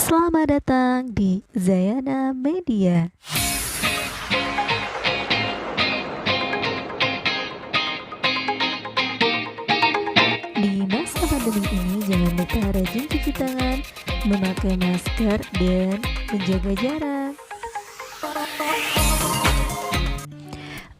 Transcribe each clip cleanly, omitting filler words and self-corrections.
Selamat datang di Zayana Media. Di masa pandemi ini, jangan lupa rajin cuci tangan, memakai masker, dan menjaga jarak.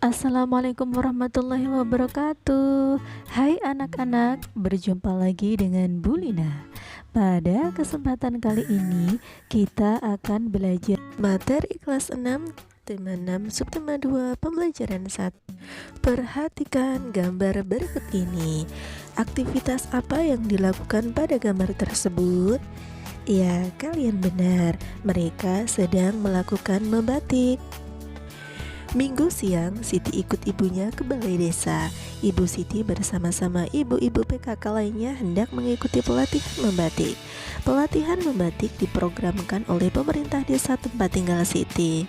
Assalamualaikum warahmatullahi wabarakatuh. Hai anak-anak, berjumpa lagi dengan Bu Lina. Pada kesempatan kali ini kita akan belajar materi kelas 6, tema 6, subtema 2, pembelajaran 1. Perhatikan gambar berikut ini. Aktivitas apa yang dilakukan pada gambar tersebut? Ya, kalian benar, mereka sedang melakukan membatik. Minggu siang, Siti ikut ibunya ke balai desa. Ibu Siti bersama-sama ibu-ibu PKK lainnya hendak mengikuti pelatihan membatik. Pelatihan membatik diprogramkan oleh pemerintah desa tempat tinggal Siti.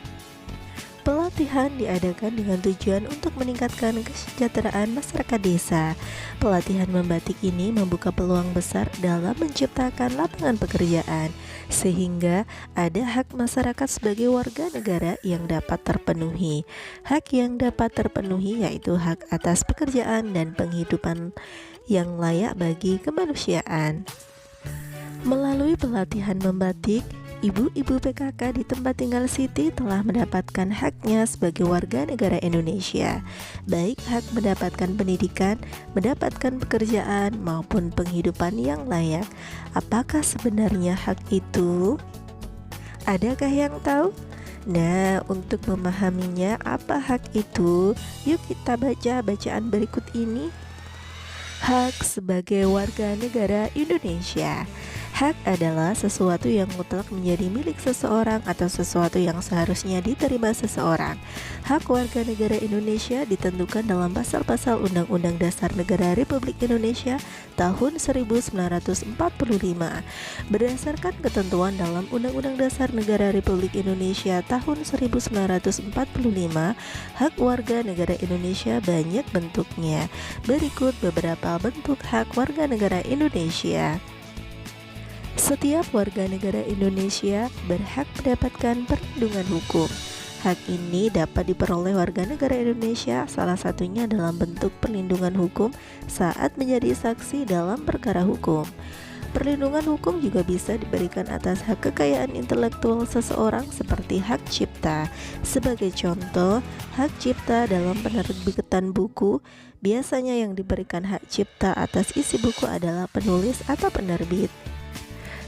Pelatihan diadakan dengan tujuan untuk meningkatkan kesejahteraan masyarakat desa. Pelatihan membatik ini membuka peluang besar dalam menciptakan lapangan pekerjaan, sehingga ada hak masyarakat sebagai warga negara yang dapat terpenuhi. Hak yang dapat terpenuhi yaitu hak atas pekerjaan dan penghidupan yang layak bagi kemanusiaan. Melalui pelatihan membatik, ibu-ibu PKK di tempat tinggal Siti telah mendapatkan haknya sebagai warga negara Indonesia, baik hak mendapatkan pendidikan, mendapatkan pekerjaan, maupun penghidupan yang layak. Apakah sebenarnya hak itu? Adakah yang tahu? Nah, untuk memahaminya apa hak itu, yuk kita baca bacaan berikut ini. Hak sebagai warga negara Indonesia. Hak adalah sesuatu yang mutlak menjadi milik seseorang atau sesuatu yang seharusnya diterima seseorang. Hak warga negara Indonesia ditentukan dalam pasal-pasal Undang-Undang Dasar Negara Republik Indonesia tahun 1945. Berdasarkan ketentuan dalam Undang-Undang Dasar Negara Republik Indonesia tahun 1945, hak warga negara Indonesia banyak bentuknya. Berikut beberapa bentuk hak warga negara Indonesia. Setiap warga negara Indonesia berhak mendapatkan perlindungan hukum. Hak ini dapat diperoleh warga negara Indonesia salah satunya dalam bentuk perlindungan hukum saat menjadi saksi dalam perkara hukum. Perlindungan hukum juga bisa diberikan atas hak kekayaan intelektual seseorang seperti hak cipta. Sebagai contoh, hak cipta dalam penerbitan buku, biasanya yang diberikan hak cipta atas isi buku adalah penulis atau penerbit.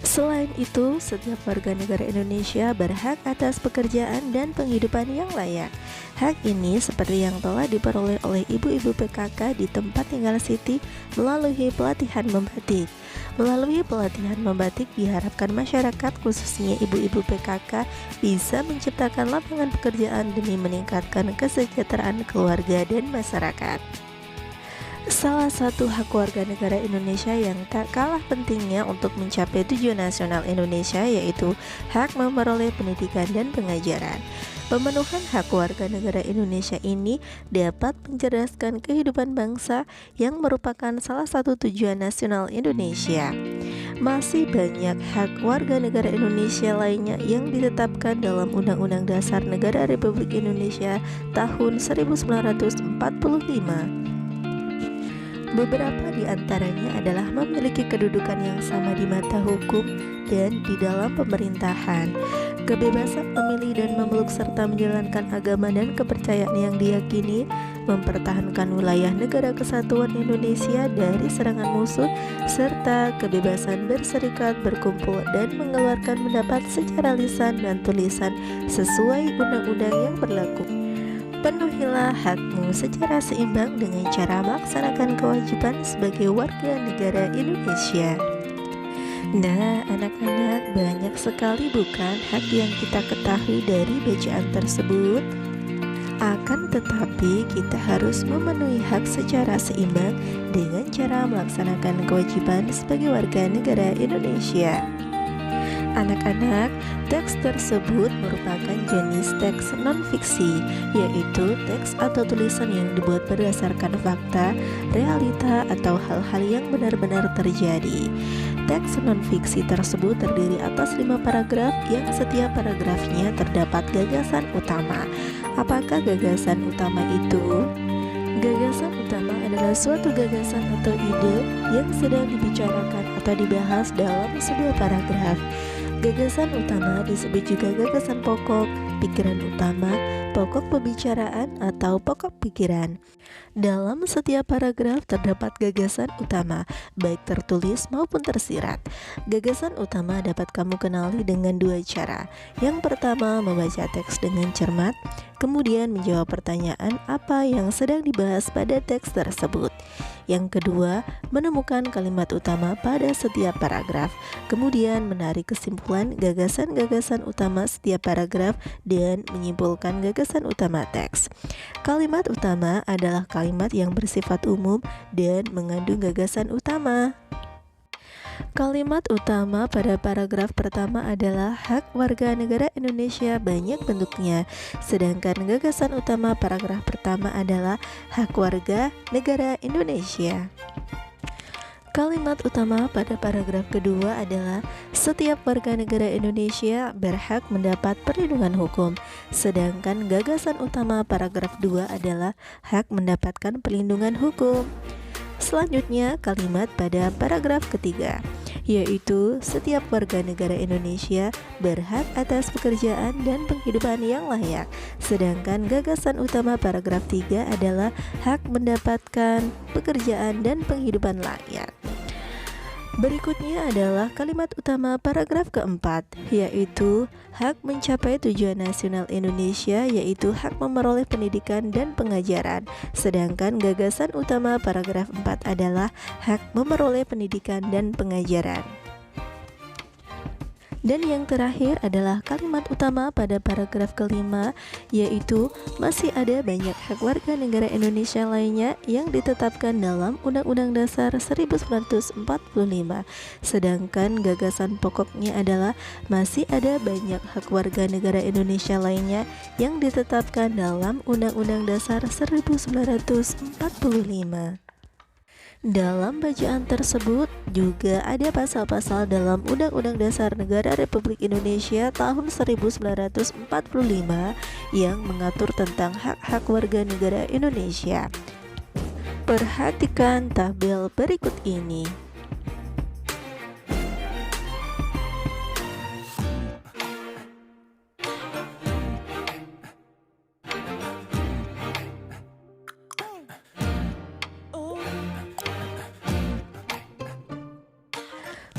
Selain itu, setiap warga negara Indonesia berhak atas pekerjaan dan penghidupan yang layak. Hak ini seperti yang telah diperoleh oleh ibu-ibu PKK di tempat tinggal Siti melalui pelatihan membatik. Melalui pelatihan membatik diharapkan masyarakat, khususnya ibu-ibu PKK, bisa menciptakan lapangan pekerjaan demi meningkatkan kesejahteraan keluarga dan masyarakat. Salah satu hak warga negara Indonesia yang tak kalah pentingnya untuk mencapai tujuan nasional Indonesia yaitu hak memperoleh pendidikan dan pengajaran. Pemenuhan hak warga negara Indonesia ini dapat mencerdaskan kehidupan bangsa yang merupakan salah satu tujuan nasional Indonesia. Masih banyak hak warga negara Indonesia lainnya yang ditetapkan dalam Undang-Undang Dasar Negara Republik Indonesia tahun 1945. Beberapa di antaranya adalah memiliki kedudukan yang sama di mata hukum dan di dalam pemerintahan, kebebasan memilih dan memeluk serta menjalankan agama dan kepercayaan yang diyakini, mempertahankan wilayah negara kesatuan Indonesia dari serangan musuh, serta kebebasan berserikat, berkumpul, dan mengeluarkan pendapat secara lisan dan tulisan sesuai undang-undang yang berlaku. Penuhilah hakmu secara seimbang dengan cara melaksanakan kewajiban sebagai warga negara Indonesia. Nah, anak-anak, banyak sekali bukan hak yang kita ketahui dari bacaan tersebut? Akan tetapi kita harus memenuhi hak secara seimbang dengan cara melaksanakan kewajiban sebagai warga negara Indonesia. Anak-anak, teks tersebut merupakan jenis teks non-fiksi, yaitu teks atau tulisan yang dibuat berdasarkan fakta, realita, atau hal-hal yang benar-benar terjadi. teks non-fiksi tersebut terdiri atas 5 paragraf yang setiap paragrafnya terdapat gagasan utama. Apakah gagasan utama itu? Gagasan utama adalah suatu gagasan atau ide yang sedang dibicarakan atau dibahas dalam sebuah paragraf. Gagasan utama disebut juga gagasan pokok, pikiran utama, pokok pembicaraan atau pokok pikiran. Dalam setiap paragraf terdapat gagasan utama, baik tertulis maupun tersirat. Gagasan utama dapat kamu kenali dengan 2 cara. Yang pertama, membaca teks dengan cermat, kemudian menjawab pertanyaan apa yang sedang dibahas pada teks tersebut. Yang kedua, menemukan kalimat utama pada setiap paragraf, kemudian menarik kesimpulan gagasan-gagasan utama setiap paragraf dan menyimpulkan gagasan utama teks. Kalimat utama adalah kalimat yang bersifat umum dan mengandung gagasan utama. Kalimat utama pada paragraf pertama adalah hak warga negara Indonesia banyak bentuknya, sedangkan gagasan utama paragraf pertama adalah hak warga negara Indonesia. Kalimat utama pada paragraf kedua adalah setiap warga negara Indonesia berhak mendapat perlindungan hukum, sedangkan gagasan utama paragraf 2 adalah hak mendapatkan perlindungan hukum. Selanjutnya, kalimat pada paragraf ketiga, yaitu setiap warga negara Indonesia berhak atas pekerjaan dan penghidupan yang layak, sedangkan gagasan utama paragraf 3 adalah hak mendapatkan pekerjaan dan penghidupan layak. Berikutnya adalah kalimat utama paragraf keempat, yaitu hak mencapai tujuan nasional Indonesia, yaitu hak memperoleh pendidikan dan pengajaran, sedangkan gagasan utama paragraf 4 adalah hak memperoleh pendidikan dan pengajaran. Dan yang terakhir adalah kalimat utama pada paragraf kelima, yaitu masih ada banyak hak warga negara Indonesia lainnya yang ditetapkan dalam Undang-Undang Dasar 1945. Sedangkan gagasan pokoknya adalah masih ada banyak hak warga negara Indonesia lainnya yang ditetapkan dalam Undang-Undang Dasar 1945. Dalam bacaan tersebut juga ada pasal-pasal dalam Undang-Undang Dasar Negara Republik Indonesia tahun 1945 yang mengatur tentang hak-hak warga negara Indonesia. Perhatikan tabel berikut ini.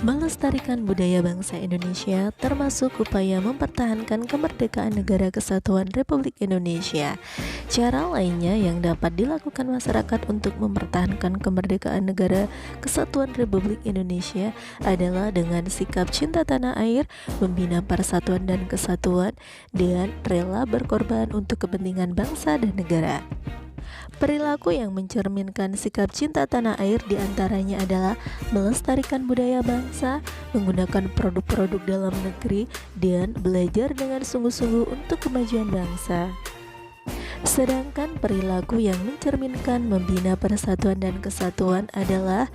Melestarikan budaya bangsa Indonesia termasuk upaya mempertahankan kemerdekaan Negara Kesatuan Republik Indonesia. Cara lainnya yang dapat dilakukan masyarakat untuk mempertahankan kemerdekaan Negara Kesatuan Republik Indonesia adalah dengan sikap cinta tanah air, membina persatuan dan kesatuan, dan rela berkorban untuk kepentingan bangsa dan negara. Perilaku yang mencerminkan sikap cinta tanah air diantaranya adalah melestarikan budaya bangsa, menggunakan produk-produk dalam negeri, dan belajar dengan sungguh-sungguh untuk kemajuan bangsa. Sedangkan perilaku yang mencerminkan membina persatuan dan kesatuan adalah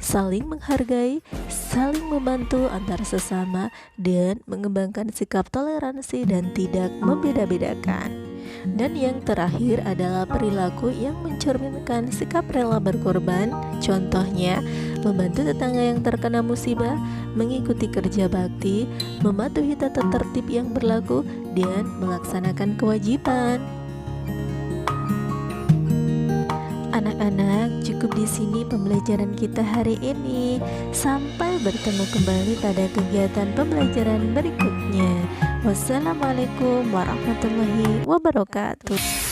saling menghargai, saling membantu antar sesama, dan mengembangkan sikap toleransi dan tidak membeda-bedakan. Dan yang terakhir adalah perilaku yang mencerminkan sikap rela berkorban, contohnya membantu tetangga yang terkena musibah, mengikuti kerja bakti, mematuhi tata tertib yang berlaku, dan melaksanakan kewajiban. Anak-anak, cukup di sini pembelajaran kita hari ini. Sampai bertemu kembali pada kegiatan pembelajaran berikutnya. Wassalamualaikum warahmatullahi wabarakatuh.